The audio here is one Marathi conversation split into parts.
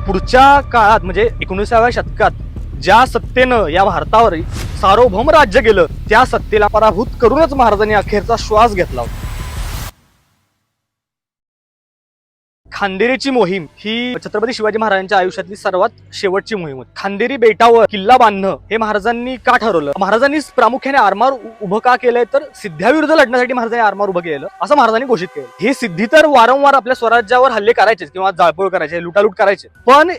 पुढच्या काळात म्हणजे 19व्या शतकात ज्या सत्तेनं या भारतावर सार्वभौम राज्य केलं त्या सत्तेला पराभूत करूनच महाराजांनी अखेरचा श्वास घेतला होता. खांदेरीची मोहीम ही छत्रपती शिवाजी महाराजांच्या आयुष्यातली सर्वात शेवटची मोहीम होती. खांदेरी बेटावर किल्ला बांधणं हे महाराजांनी का ठरवलं? महाराजांनी प्रामुख्याने आरमार उभं का केलंय तर सिद्ध्याविरुद्ध लढण्यासाठी महाराजांनी आरमार उभं केलं असं महाराजांनी घोषित केलं. हे सिद्धी तर वारंवार आपल्या स्वराज्यावर हल्ले करायचे किंवा जाळपोळ करायचे, लुटालूट करायचे, पण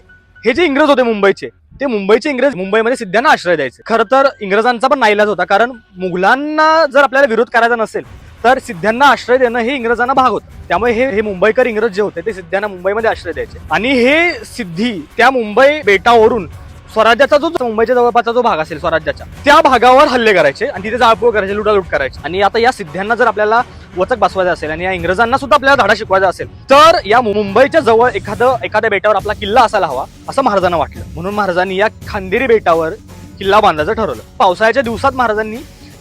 हे जे इंग्रज होते मुंबईचे, ते मुंबईचे इंग्रज मुंबईमध्ये सिद्ध्यांना आश्रय द्यायचे. खरं तर इंग्रजांचा पण नाईलाज होता, कारण मुघलांना जर आपल्याला विरोध करायचा नसेल तर सिद्ध्यांना आश्रय देणं हे इंग्रजांना भाग होतं. त्यामुळे हे मुंबईकर इंग्रज जे होते ते सिद्ध्यांना मुंबईमध्ये आश्रय द्यायचे. आणि हे सिद्धी त्या मुंबई बेटावरून स्वराज्याचा जो मुंबईच्या जवळपासचा जो भाग असेल स्वराज्याच्या त्या भागावर हल्ले करायचे आणि तिथे जाळपोळ करायचे, लुटालूट करायचे. आणि आता या सिद्ध्यांना जर आपल्याला वचक बसवायचा असेल आणि या इंग्रजांना सुद्धा आपल्याला धडा शिकवायचा असेल तर या मुंबईच्या जवळ एखाद्या बेटावर आपला किल्ला असायला हवा असं महाराजांना वाटलं. म्हणून महाराजांनी या खांदेरी बेटावर किल्ला बांधायचं ठरवलं. पावसाळ्याच्या दिवसात महाराजांनी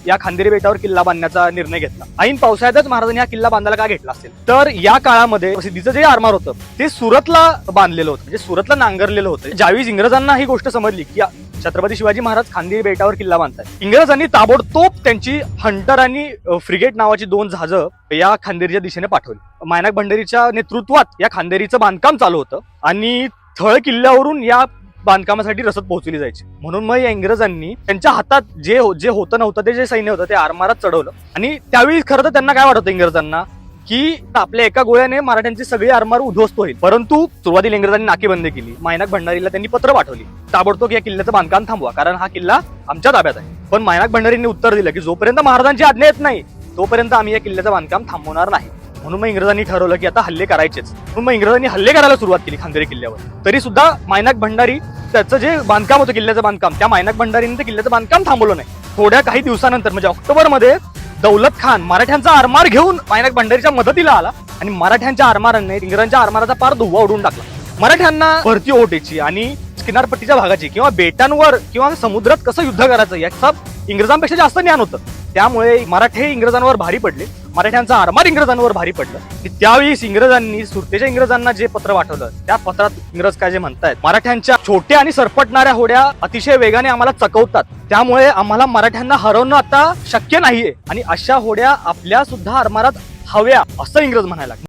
या खांदेरी बेटावर किल्ला बांधण्याचा निर्णय घेतला. ऐन पावसाळ्यातच महाराजांनी हा किल्ला बांधायला का घेतला असेल तर या काळामध्ये सिद्धीचं जे आरमार होतं ते सुरतला बांधलेलं होतं, म्हणजे सुरतला नांगरलेलं होतं. ज्यावेळी इंग्रजांना ही गोष्ट समजली की छत्रपती शिवाजी महाराज खांदेरी बेटावर किल्ला बांधतात, इंग्रजांनी ताबडतोब त्यांची हंटर आणि फ्रिगेट नावाची 2 जहाजं या खांदेरीच्या दिशेने पाठवली. मायनाक भंडारीच्या नेतृत्वात या खांदेरीचं बांधकाम चालू होतं आणि थळ किल्ल्यावरून या बांधकामासाठी रसद पोहोचली जायची. म्हणून मग या इंग्रजांनी त्यांच्या हातात जे होतं नव्हतं ते जे सैन्य होतं ते आरमारात चढवलं. आणि त्यावेळी खरं तर त्यांना काय वाटत होतं इंग्रजांना की आपल्या एका गोळ्याने मराठ्यांची सगळी आरमार उद्ध्वस्त होईल. परंतु सुरुवातीला इंग्रजांनी नाकेबंदी केली. मायनाक भंडारीला त्यांनी पत्र पाठवली ताबडतोब या किल्ल्याचं बांधकाम थांबवा, कारण हा किल्ला आमच्या ताब्यात आहे. पण मायनाक भंडारींनी उत्तर दिलं की जोपर्यंत महाराजांची आज्ञा येत नाही तोपर्यंत आम्ही या किल्ल्याचं बांधकाम थांबवणार नाही. म्हणून मग इंग्रजांनी ठरवलं की आता हल्ले करायचेच. म्हणून मग इंग्रजांनी हल्ले करायला सुरुवात केली खांदेरी किल्ल्यावर. तरी सुद्धा मायनाक भंडारी त्याचं जे बांधकाम होतं किल्ल्याचं बांधकाम, त्या मायनाक भंडारीने ते किल्ल्याचं बांधकाम थांबवलं नाही. थोड्या काही दिवसानंतर म्हणजे ऑक्टोबरमध्ये दौलत खान मराठ्यांचा आरमार घेऊन मायनाक भंडारीच्या मदतीला आला आणि मराठ्यांच्या आरमाराने इंग्रजांच्या आरमाराचा पार धुव्वा उडवून टाकला. मराठ्यांना भरती ओहोटीची आणि किनारपट्टीच्या भागाची किंवा बेटांवर किंवा समुद्रात कसं युद्ध करायचं याचा इंग्रजांपेक्षा जास्त ज्ञान होतं. त्यामुळे मराठे इंग्रजांवर भारी पडले, मराठ्यांचा आरमार इंग्रजांवर भारी पडलं. त्यावेळी इंग्रजांनी सुरतेच्या इंग्रजांना जे पत्र पाठवलं त्या पत्रात इंग्रज काय जे म्हणतायत, मराठ्यांच्या छोट्या आणि सरपटणाऱ्या होड्या अतिशय वेगाने आम्हाला चकवतात, त्यामुळे आम्हाला मराठ्यांना हरवणं आता शक्य नाहीये आणि अशा होड्या आपल्या सुद्धा आरमारात हव्या असं इंग्रज म्हणायला लागले.